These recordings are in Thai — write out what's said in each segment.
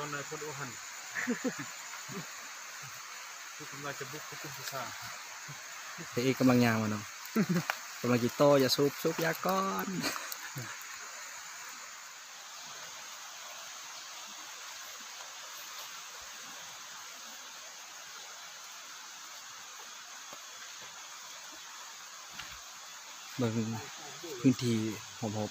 คนโอหันทุกคนว่าจะบุกทุกคนซ่าเอกกำลังยางมาเนาะกำลังกินโตอย่าซุบยาก้อนเบิ่งพื้นที่หอม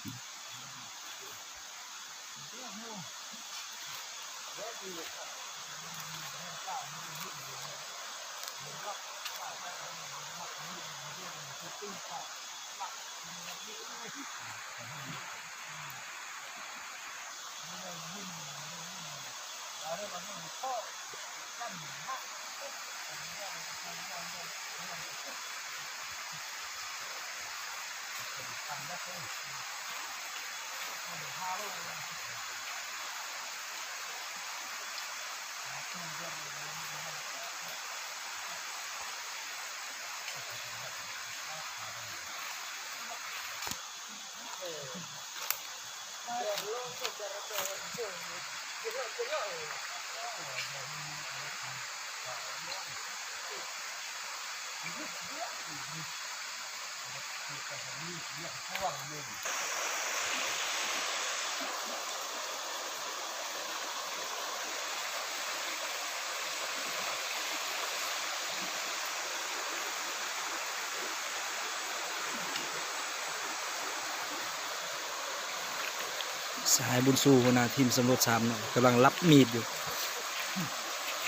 สายบุญสู้หัวหน้าทีมสำรวจ3เนาะกำลังรับมีดอยู่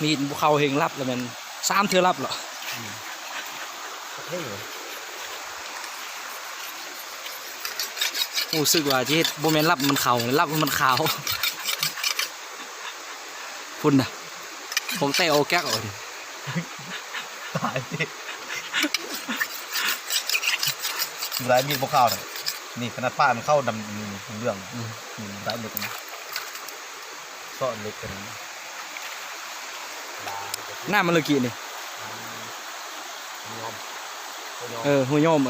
มีดบุเขาเฮงรับแล้วมัน3 เทื่อรับเหรอรู้สึกว่าที่โบแมนรับมันเข่ารับมันขาวพุ่นนะผมเตะโอแก๊กอ่ะตายสิร้ายมีดพวกข้าวนี่ขนาดป้ามันเข้าดำเรื่องร้ายเล็กนะซ่อนเล็กกันหน้ามันเลยกี่นี่หัวโยม